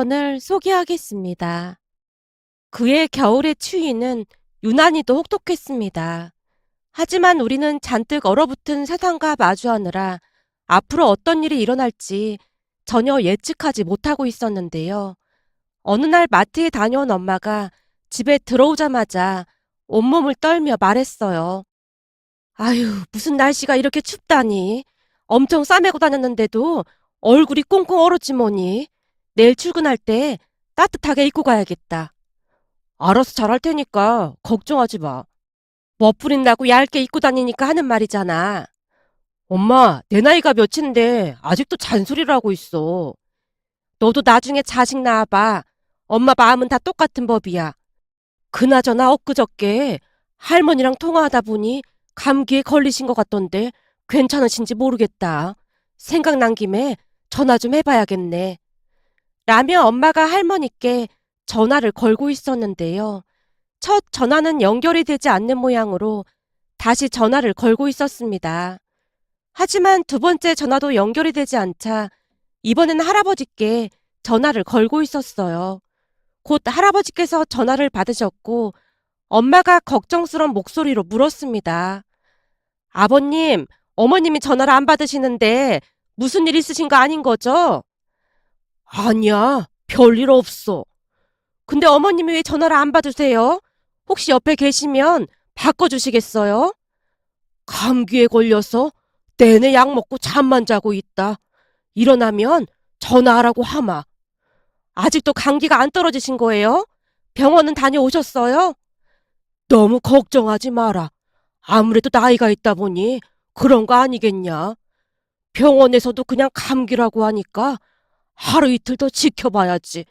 사연을 소개하겠습니다. 그해 겨울의 추위는 유난히도 혹독했습니다. 하지만 우리는 잔뜩 얼어붙은 세상과 마주하느라 앞으로 어떤 일이 일어날지 전혀 예측하지 못하고 있었는데요. 어느 날 마트에 다녀온 엄마가 집에 들어오자마자 온몸을 떨며 말했어요. 아유, 무슨 날씨가 이렇게 춥다니. 엄청 싸매고 다녔는데도 얼굴이 꽁꽁 얼었지 뭐니. 내일 출근할 때 따뜻하게 입고 가야겠다. 알아서 잘할 테니까 걱정하지 마. 멋부린다고 얇게 입고 다니니까 하는 말이잖아. 엄마, 내 나이가 몇인데 아직도 잔소리를 하고 있어. 너도 나중에 자식 낳아봐. 엄마 마음은 다 똑같은 법이야. 그나저나 엊그저께 할머니랑 통화하다 보니 감기에 걸리신 것 같던데 괜찮으신지 모르겠다. 생각난 김에 전화 좀 해봐야겠네. 라며 엄마가 할머니께 전화를 걸고 있었는데요. 첫 전화는 연결이 되지 않는 모양으로 다시 전화를 걸고 있었습니다. 하지만 두 번째 전화도 연결이 되지 않자 이번엔 할아버지께 전화를 걸고 있었어요. 곧 할아버지께서 전화를 받으셨고 엄마가 걱정스러운 목소리로 물었습니다. 아버님, 어머님이 전화를 안 받으시는데 무슨 일 있으신 거 아닌 거죠? 아니야, 별일 없어. 근데 어머님이 왜 전화를 안 받으세요? 혹시 옆에 계시면 바꿔주시겠어요? 감기에 걸려서 내내 약 먹고 잠만 자고 있다. 일어나면 전화하라고 하마. 아직도 감기가 안 떨어지신 거예요? 병원은 다녀오셨어요? 너무 걱정하지 마라. 아무래도 나이가 있다 보니 그런 거 아니겠냐. 병원에서도 그냥 감기라고 하니까 하루 이틀 더 지켜봐야지.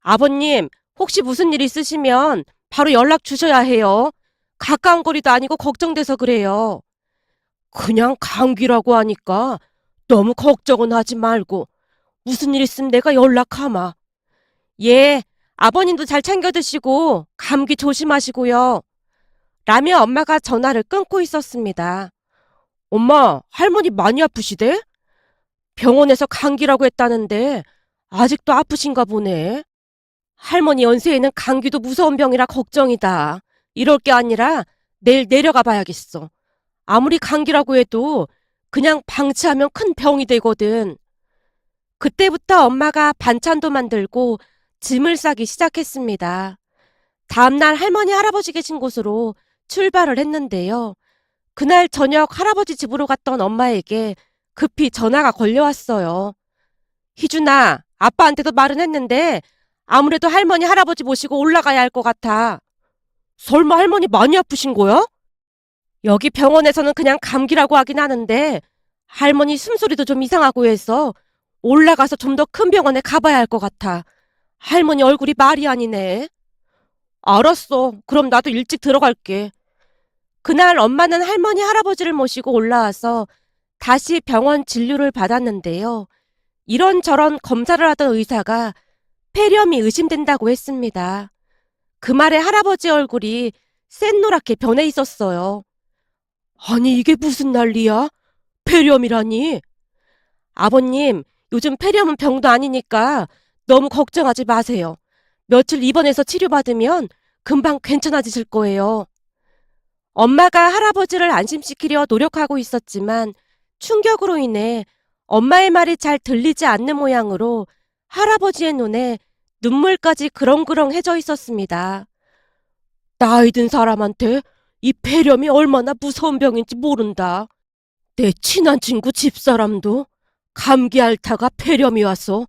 아버님, 혹시 무슨 일 있으시면 바로 연락 주셔야 해요. 가까운 거리도 아니고 걱정돼서 그래요. 그냥 감기라고 하니까 너무 걱정은 하지 말고 무슨 일 있으면 내가 연락하마. 예, 아버님도 잘 챙겨 드시고 감기 조심하시고요. 라며 엄마가 전화를 끊고 있었습니다. 엄마, 할머니 많이 아프시대? 병원에서 감기라고 했다는데 아직도 아프신가 보네. 할머니 연세에는 감기도 무서운 병이라 걱정이다. 이럴 게 아니라 내일 내려가 봐야겠어. 아무리 감기라고 해도 그냥 방치하면 큰 병이 되거든. 그때부터 엄마가 반찬도 만들고 짐을 싸기 시작했습니다. 다음날 할머니 할아버지 계신 곳으로 출발을 했는데요. 그날 저녁 할아버지 집으로 갔던 엄마에게 급히 전화가 걸려왔어요. 희준아, 아빠한테도 말은 했는데 아무래도 할머니 할아버지 모시고 올라가야 할 것 같아. 설마 할머니 많이 아프신 거야? 여기 병원에서는 그냥 감기라고 하긴 하는데 할머니 숨소리도 좀 이상하고 해서 올라가서 좀 더 큰 병원에 가봐야 할 것 같아. 할머니 얼굴이 말이 아니네. 알았어. 그럼 나도 일찍 들어갈게. 그날 엄마는 할머니 할아버지를 모시고 올라와서 다시 병원 진료를 받았는데요. 이런저런 검사를 하던 의사가 폐렴이 의심된다고 했습니다. 그 말에 할아버지 얼굴이 샛노랗게 변해 있었어요. 아니, 이게 무슨 난리야? 폐렴이라니? 아버님, 요즘 폐렴은 병도 아니니까 너무 걱정하지 마세요. 며칠 입원해서 치료받으면 금방 괜찮아지실 거예요. 엄마가 할아버지를 안심시키려 노력하고 있었지만 충격으로 인해 엄마의 말이 잘 들리지 않는 모양으로 할아버지의 눈에 눈물까지 그렁그렁해져 있었습니다. 나이 든 사람한테 이 폐렴이 얼마나 무서운 병인지 모른다. 내 친한 친구 집사람도 감기 앓다가 폐렴이 와서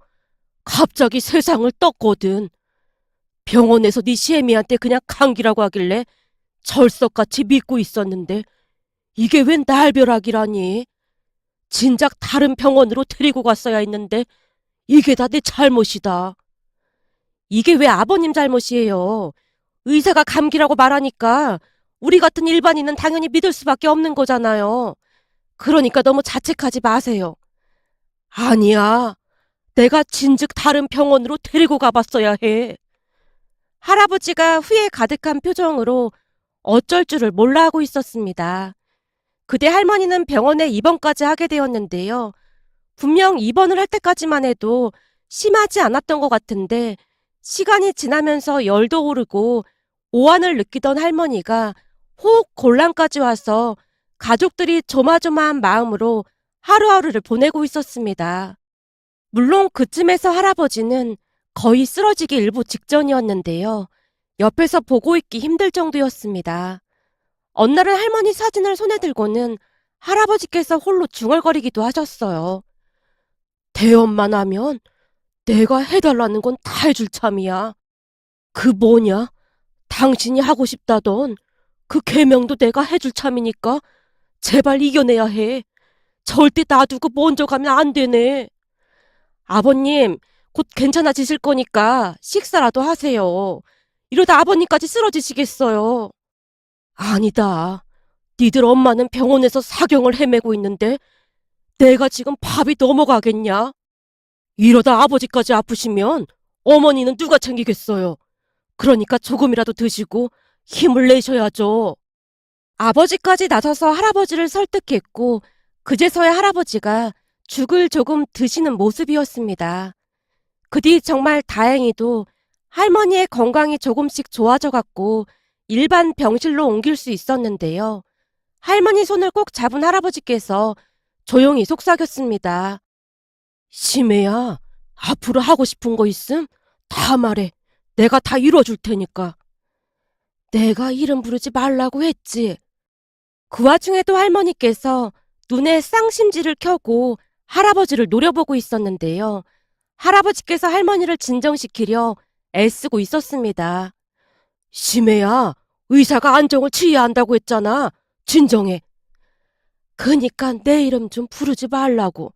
갑자기 세상을 떴거든. 병원에서 네 시애미한테 그냥 감기라고 하길래 철석같이 믿고 있었는데 이게 웬 날벼락이라니. 진작 다른 병원으로 데리고 갔어야 했는데 이게 다 내 잘못이다. 이게 왜 아버님 잘못이에요. 의사가 감기라고 말하니까 우리 같은 일반인은 당연히 믿을 수밖에 없는 거잖아요. 그러니까 너무 자책하지 마세요. 아니야. 내가 진즉 다른 병원으로 데리고 가봤어야 해. 할아버지가 후회 가득한 표정으로 어쩔 줄을 몰라 하고 있었습니다. 그때 할머니는 병원에 입원까지 하게 되었는데요. 분명 입원을 할 때까지만 해도 심하지 않았던 것 같은데 시간이 지나면서 열도 오르고 오한을 느끼던 할머니가 혹 곤란까지 와서 가족들이 조마조마한 마음으로 하루하루를 보내고 있었습니다. 물론 그쯤에서 할아버지는 거의 쓰러지기 일보 직전이었는데요. 옆에서 보고 있기 힘들 정도였습니다. 어느 날은 할머니 사진을 손에 들고는 할아버지께서 홀로 중얼거리기도 하셨어요. 대엄만 하면 내가 해달라는 건 다 해줄 참이야. 그 뭐냐? 당신이 하고 싶다던 그 계명도 내가 해줄 참이니까 제발 이겨내야 해. 절대 놔두고 먼저 가면 안 되네. 아버님, 곧 괜찮아지실 거니까 식사라도 하세요. 이러다 아버님까지 쓰러지시겠어요. 아니다. 니들 엄마는 병원에서 사경을 헤매고 있는데 내가 지금 밥이 넘어가겠냐? 이러다 아버지까지 아프시면 어머니는 누가 챙기겠어요. 그러니까 조금이라도 드시고 힘을 내셔야죠. 아버지까지 나서서 할아버지를 설득했고 그제서야 할아버지가 죽을 조금 드시는 모습이었습니다. 그 뒤 정말 다행히도 할머니의 건강이 조금씩 좋아져 갔고 일반 병실로 옮길 수 있었는데요. 할머니 손을 꼭 잡은 할아버지께서 조용히 속삭였습니다. 심해야, 앞으로 하고 싶은 거 있음? 다 말해. 내가 다 이뤄줄 테니까. 내가 이름 부르지 말라고 했지. 그 와중에도 할머니께서 눈에 쌍심지를 켜고 할아버지를 노려보고 있었는데요. 할아버지께서 할머니를 진정시키려 애쓰고 있었습니다. 심해야, 의사가 안정을 취해야 한다고 했잖아. 진정해. 그니까 내 이름 좀 부르지 말라고.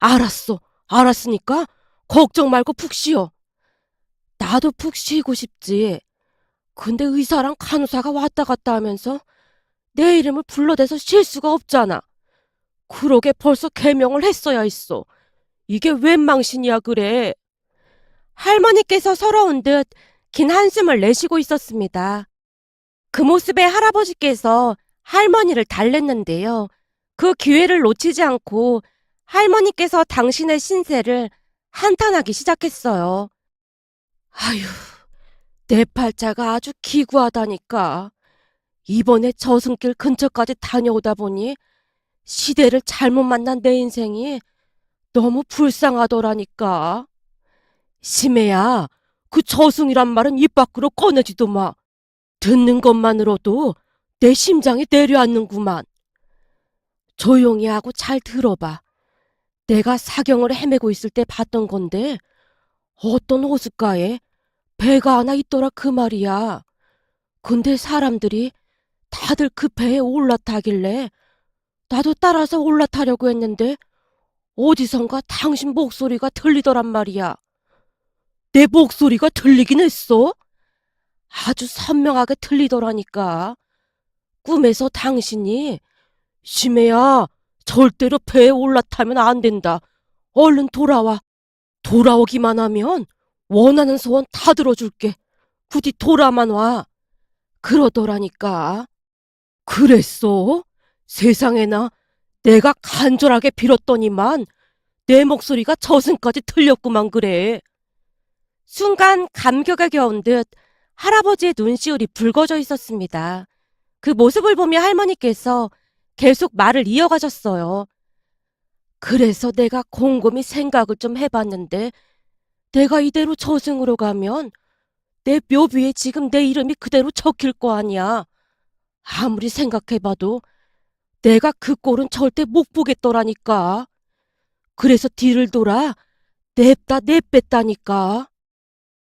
알았어. 알았으니까 걱정 말고 푹 쉬어. 나도 푹 쉬고 싶지. 근데 의사랑 간호사가 왔다 갔다 하면서 내 이름을 불러대서 쉴 수가 없잖아. 그러게 벌써 개명을 했어야 했어. 이게 웬 망신이야 그래. 할머니께서 서러운 듯 긴 한숨을 내쉬고 있었습니다. 그 모습에 할아버지께서 할머니를 달랬는데요. 그 기회를 놓치지 않고 할머니께서 당신의 신세를 한탄하기 시작했어요. 아휴, 내 팔자가 아주 기구하다니까. 이번에 저승길 근처까지 다녀오다 보니 시대를 잘못 만난 내 인생이 너무 불쌍하더라니까. 심해야, 그 저승이란 말은 입 밖으로 꺼내지도 마. 듣는 것만으로도 내 심장이 내려앉는구만. 조용히 하고 잘 들어봐. 내가 사경을 헤매고 있을 때 봤던 건데 어떤 호숫가에 배가 하나 있더라 그 말이야. 근데 사람들이 다들 그 배에 올라타길래 나도 따라서 올라타려고 했는데 어디선가 당신 목소리가 들리더란 말이야. 내 목소리가 들리긴 했어? 아주 선명하게 들리더라니까. 꿈에서 당신이 심해야 절대로 배에 올라타면 안 된다. 얼른 돌아와. 돌아오기만 하면 원하는 소원 다 들어줄게. 부디 돌아만 와. 그러더라니까. 그랬어? 세상에나 내가 간절하게 빌었더니만 내 목소리가 저승까지 들렸구만 그래. 순간 감격에 겨운 듯 할아버지의 눈시울이 붉어져 있었습니다. 그 모습을 보며 할머니께서 계속 말을 이어가셨어요. 그래서 내가 곰곰이 생각을 좀 해봤는데 내가 이대로 저승으로 가면 내 묘비에 지금 내 이름이 그대로 적힐 거 아니야. 아무리 생각해봐도 내가 그 꼴은 절대 못 보겠더라니까. 그래서 뒤를 돌아 냅다 내뺐다니까.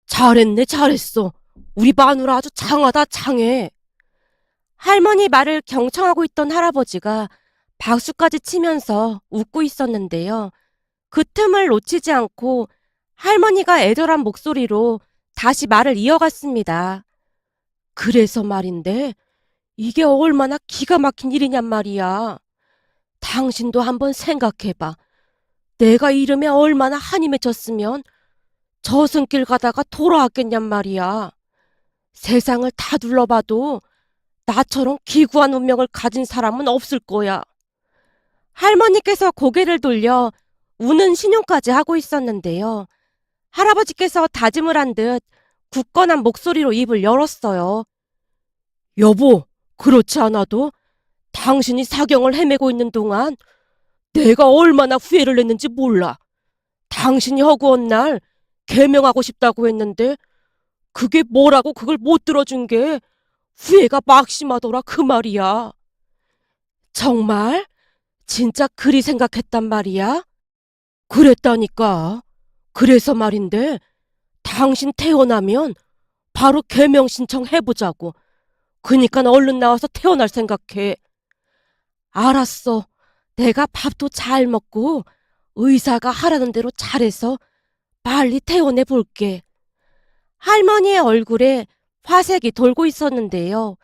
잘했네 잘했어. 우리 마누라 아주 장하다 장해. 할머니 말을 경청하고 있던 할아버지가 박수까지 치면서 웃고 있었는데요. 그 틈을 놓치지 않고 할머니가 애절한 목소리로 다시 말을 이어갔습니다. 그래서 말인데 이게 얼마나 기가 막힌 일이냔 말이야. 당신도 한번 생각해봐. 내가 이름에 얼마나 한이 맺혔으면 저승길 가다가 돌아왔겠냔 말이야. 세상을 다 둘러봐도 나처럼 기구한 운명을 가진 사람은 없을 거야. 할머니께서 고개를 돌려 우는 신용까지 하고 있었는데요. 할아버지께서 다짐을 한 듯 굳건한 목소리로 입을 열었어요. 여보, 그렇지 않아도 당신이 사경을 헤매고 있는 동안 내가 얼마나 후회를 했는지 몰라. 당신이 허구한 날 개명하고 싶다고 했는데 그게 뭐라고 그걸 못 들어준 게 후회가 막심하더라 그 말이야. 정말? 진짜 그리 생각했단 말이야? 그랬다니까. 그래서 말인데 당신 태어나면 바로 개명 신청해보자고. 그니까 얼른 나와서 태어날 생각해. 알았어. 내가 밥도 잘 먹고 의사가 하라는 대로 잘해서 빨리 태어내 볼게. 할머니의 얼굴에 화색이 돌고 있었는데요.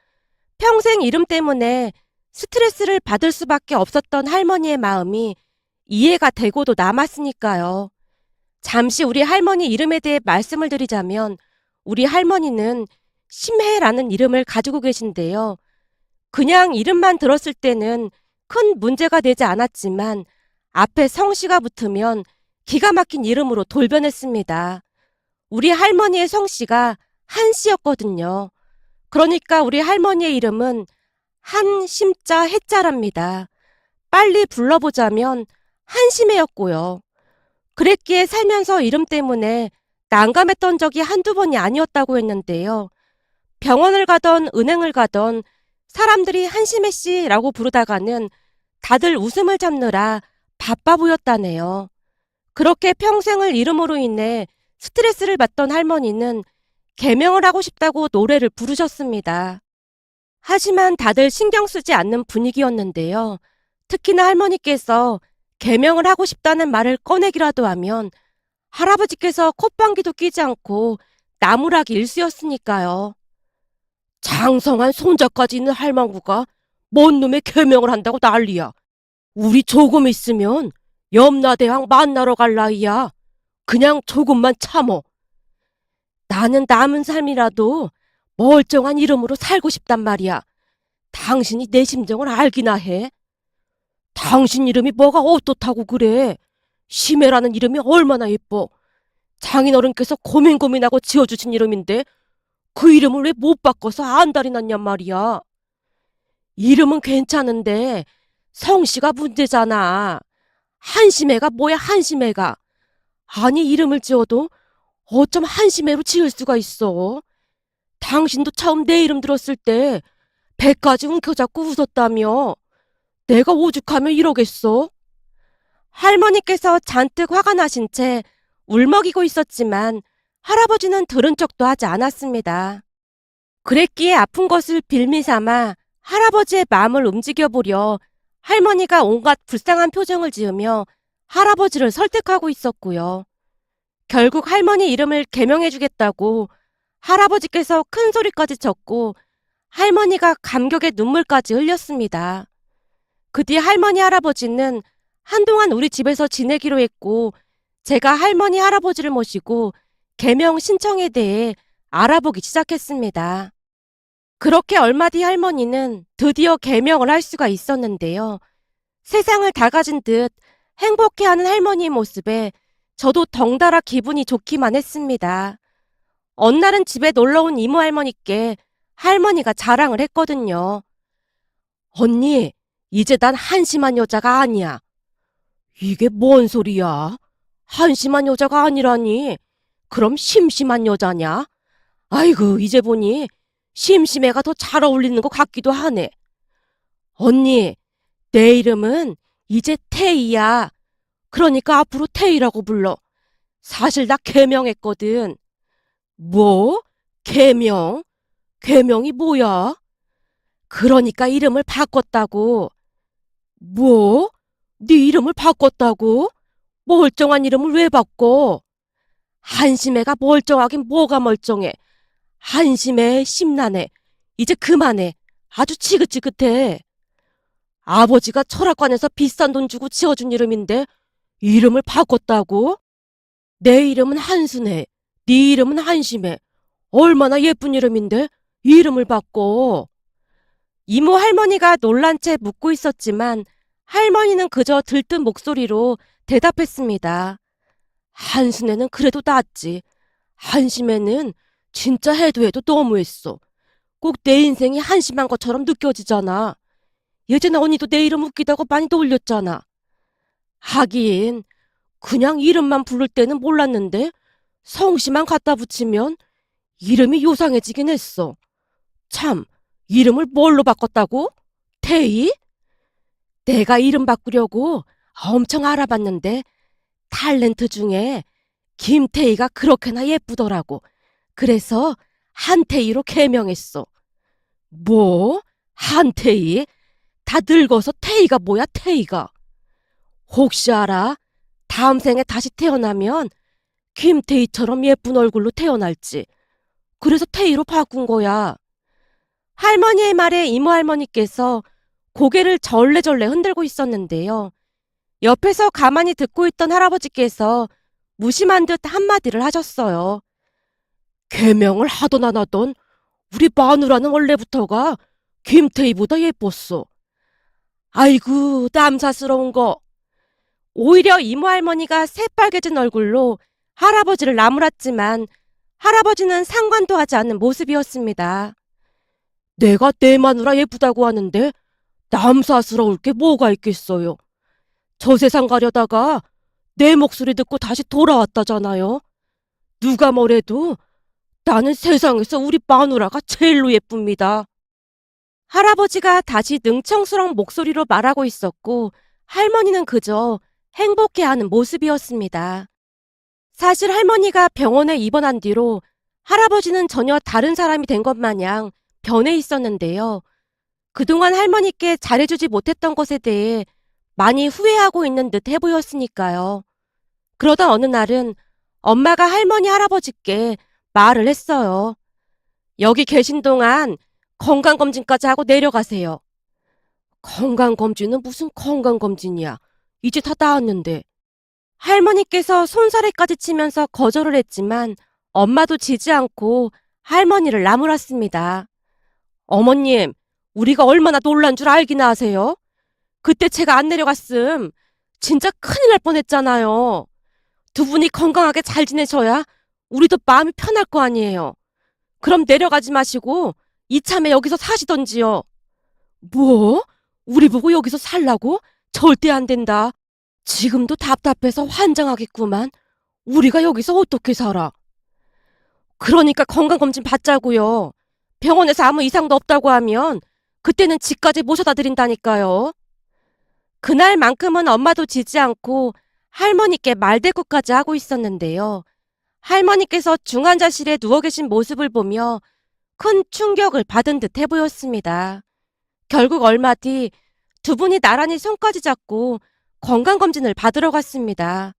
평생 이름 때문에 스트레스를 받을 수밖에 없었던 할머니의 마음이 이해가 되고도 남았으니까요. 잠시 우리 할머니 이름에 대해 말씀을 드리자면 우리 할머니는 심혜라는 이름을 가지고 계신데요. 그냥 이름만 들었을 때는 큰 문제가 되지 않았지만 앞에 성씨가 붙으면 기가 막힌 이름으로 돌변했습니다. 우리 할머니의 성씨가 한씨였거든요. 그러니까 우리 할머니의 이름은 한심자 해자랍니다. 빨리 불러보자면 한심해였고요. 그랬기에 살면서 이름 때문에 난감했던 적이 한두 번이 아니었다고 했는데요. 병원을 가던 은행을 가던 사람들이 한심해 씨라고 부르다가는 다들 웃음을 잡느라 바빠 보였다네요. 그렇게 평생을 이름으로 인해 스트레스를 받던 할머니는 개명을 하고 싶다고 노래를 부르셨습니다. 하지만 다들 신경 쓰지 않는 분위기였는데요. 특히나 할머니께서 개명을 하고 싶다는 말을 꺼내기라도 하면 할아버지께서 콧방귀도 끼지 않고 나무라기 일쑤였으니까요. 장성한 손자까지 있는 할망구가 뭔 놈의 개명을 한다고 난리야. 우리 조금 있으면 염라대왕 만나러 갈 나이야. 그냥 조금만 참어. 나는 남은 삶이라도 멀쩡한 이름으로 살고 싶단 말이야. 당신이 내 심정을 알기나 해. 당신 이름이 뭐가 어떻다고 그래. 심해라는 이름이 얼마나 예뻐. 장인어른께서 고민고민하고 지어주신 이름인데 그 이름을 왜 못 바꿔서 안달이 났냔 말이야. 이름은 괜찮은데 성씨가 문제잖아. 한심해가 뭐야 한심해가. 아니 이름을 지어도 어쩜 한심해로 지을 수가 있어. 당신도 처음 내 이름 들었을 때 배까지 움켜잡고 웃었다며. 내가 오죽하면 이러겠어? 할머니께서 잔뜩 화가 나신 채 울먹이고 있었지만 할아버지는 들은 척도 하지 않았습니다. 그랬기에 아픈 것을 빌미삼아 할아버지의 마음을 움직여보려 할머니가 온갖 불쌍한 표정을 지으며 할아버지를 설득하고 있었고요. 결국 할머니 이름을 개명해주겠다고 할아버지께서 큰 소리까지 쳤고 할머니가 감격의 눈물까지 흘렸습니다. 그 뒤 할머니 할아버지는 한동안 우리 집에서 지내기로 했고 제가 할머니 할아버지를 모시고 개명 신청에 대해 알아보기 시작했습니다. 그렇게 얼마 뒤 할머니는 드디어 개명을 할 수가 있었는데요. 세상을 다 가진 듯 행복해하는 할머니의 모습에 저도 덩달아 기분이 좋기만 했습니다. 어느 날은 집에 놀러온 이모 할머니께 할머니가 자랑을 했거든요. 언니, 이제 난 한심한 여자가 아니야. 이게 뭔 소리야? 한심한 여자가 아니라니. 그럼 심심한 여자냐? 아이고, 이제 보니 심심해가 더 잘 어울리는 것 같기도 하네. 언니, 내 이름은 이제 태희야. 그러니까 앞으로 태희라고 불러. 사실 나 개명했거든. 뭐? 개명? 개명이 뭐야? 그러니까 이름을 바꿨다고. 뭐? 네 이름을 바꿨다고? 멀쩡한 이름을 왜 바꿔? 한심해가 멀쩡하긴 뭐가 멀쩡해. 한심해, 심란해. 이제 그만해. 아주 지긋지긋해. 아버지가 철학관에서 비싼 돈 주고 지어준 이름인데 이름을 바꿨다고? 내 이름은 한순해. 네 이름은 한심해. 얼마나 예쁜 이름인데 이름을 바꿔. 이모 할머니가 놀란 채 묻고 있었지만 할머니는 그저 들뜬 목소리로 대답했습니다. 한순애는 그래도 낫지. 한심애는 진짜 해도 해도 너무했어. 꼭 내 인생이 한심한 것처럼 느껴지잖아. 예전에 언니도 내 이름 웃기다고 많이 놀렸잖아. 하긴 그냥 이름만 부를 때는 몰랐는데 성씨만 갖다 붙이면 이름이 요상해지긴 했어. 참, 이름을 뭘로 바꿨다고? 태희? 내가 이름 바꾸려고 엄청 알아봤는데 탤런트 중에 김태희가 그렇게나 예쁘더라고. 그래서 한태희로 개명했어. 뭐? 한태희? 다 늙어서 태희가 뭐야, 태희가? 혹시 알아? 다음 생에 다시 태어나면 김태희처럼 예쁜 얼굴로 태어날지. 그래서 태희로 바꾼 거야. 할머니의 말에 이모 할머니께서 고개를 절레절레 흔들고 있었는데요. 옆에서 가만히 듣고 있던 할아버지께서 무심한 듯 한마디를 하셨어요. 개명을 하던 안 하던 우리 마누라는 원래부터가 김태희보다 예뻤어. 아이고, 남사스러운 거. 오히려 이모 할머니가 새빨개진 얼굴로 할아버지를 나무랐지만 할아버지는 상관도 하지 않는 모습이었습니다. 내가 내 마누라 예쁘다고 하는데 남사스러울 게 뭐가 있겠어요. 저 세상 가려다가 내 목소리 듣고 다시 돌아왔다잖아요. 누가 뭐래도 나는 세상에서 우리 마누라가 제일로 예쁩니다. 할아버지가 다시 능청스러운 목소리로 말하고 있었고 할머니는 그저 행복해하는 모습이었습니다. 사실 할머니가 병원에 입원한 뒤로 할아버지는 전혀 다른 사람이 된 것 마냥 변해 있었는데요. 그동안 할머니께 잘해주지 못했던 것에 대해 많이 후회하고 있는 듯 해보였으니까요. 그러던 어느 날은 엄마가 할머니 할아버지께 말을 했어요. 여기 계신 동안 건강검진까지 하고 내려가세요. 건강검진은 무슨 건강검진이야. 이제 다 나았는데. 할머니께서 손사래까지 치면서 거절을 했지만 엄마도 지지 않고 할머니를 나무랐습니다. 어머님, 우리가 얼마나 놀란 줄 알기나 하세요? 그때 제가 안 내려갔음 진짜 큰일 날 뻔했잖아요. 두 분이 건강하게 잘 지내셔야 우리도 마음이 편할 거 아니에요. 그럼 내려가지 마시고 이참에 여기서 사시던지요. 뭐? 우리 보고 여기서 살라고? 절대 안 된다. 지금도 답답해서 환장하겠구만. 우리가 여기서 어떻게 살아? 그러니까 건강검진 받자고요. 병원에서 아무 이상도 없다고 하면 그때는 집까지 모셔다 드린다니까요. 그날만큼은 엄마도 지지 않고 할머니께 말대꾸까지 하고 있었는데요. 할머니께서 중환자실에 누워 계신 모습을 보며 큰 충격을 받은 듯 해 보였습니다. 결국 얼마 뒤 두 분이 나란히 손까지 잡고 건강검진을 받으러 갔습니다.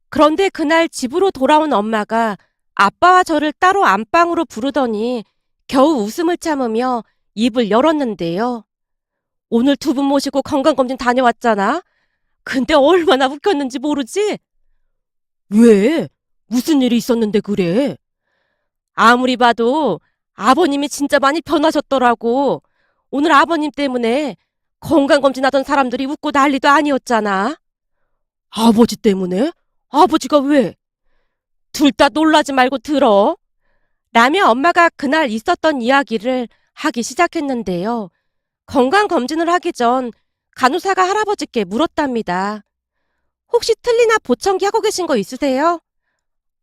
그런데 그날 집으로 돌아온 엄마가 아빠와 저를 따로 안방으로 부르더니 겨우 웃음을 참으며 입을 열었는데요. 오늘 두 분 모시고 건강검진 다녀왔잖아. 근데 얼마나 웃겼는지 모르지? 왜? 무슨 일이 있었는데 그래? 아무리 봐도 아버님이 진짜 많이 변하셨더라고. 오늘 아버님 때문에 건강검진하던 사람들이 웃고 난리도 아니었잖아. 아버지 때문에? 아버지가 왜? 둘 다 놀라지 말고 들어. 라며 엄마가 그날 있었던 이야기를 하기 시작했는데요. 건강검진을 하기 전 간호사가 할아버지께 물었답니다. 혹시 틀니나 보청기 하고 계신 거 있으세요?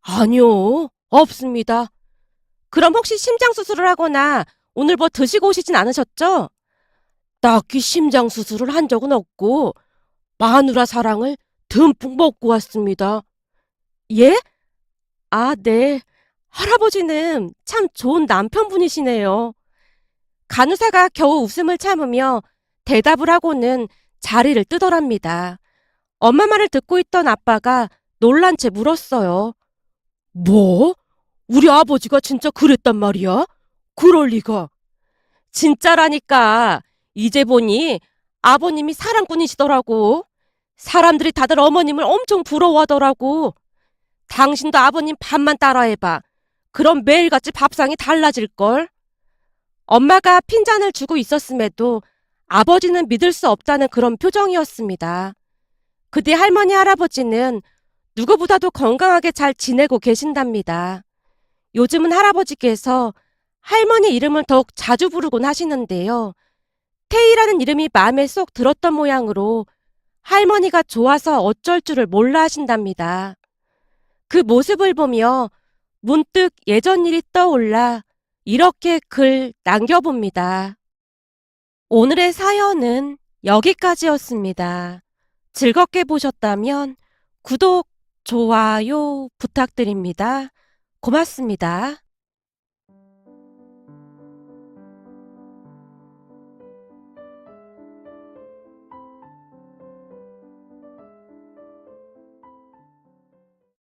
아니요, 없습니다. 그럼 혹시 심장수술을 하거나 오늘 뭐 드시고 오시진 않으셨죠? 딱히 심장수술을 한 적은 없고 마누라 사랑을 듬뿍 먹고 왔습니다. 예? 아, 네. 할아버지는 참 좋은 남편분이시네요. 간호사가 겨우 웃음을 참으며 대답을 하고는 자리를 뜨더랍니다. 엄마 말을 듣고 있던 아빠가 놀란 채 물었어요. 뭐? 우리 아버지가 진짜 그랬단 말이야? 그럴 리가. 진짜라니까. 이제 보니 아버님이 사랑꾼이시더라고. 사람들이 다들 어머님을 엄청 부러워하더라고. 당신도 아버님 밥만 따라해봐. 그럼 매일같이 밥상이 달라질걸. 엄마가 핀잔을 주고 있었음에도 아버지는 믿을 수 없다는 그런 표정이었습니다. 그때 할머니 할아버지는 누구보다도 건강하게 잘 지내고 계신답니다. 요즘은 할아버지께서 할머니 이름을 더욱 자주 부르곤 하시는데요. 태희라는 이름이 마음에 쏙 들었던 모양으로 할머니가 좋아서 어쩔 줄을 몰라 하신답니다. 그 모습을 보며 문득 예전 일이 떠올라 이렇게 글 남겨봅니다. 오늘의 사연은 여기까지였습니다. 즐겁게 보셨다면 구독, 좋아요 부탁드립니다. 고맙습니다.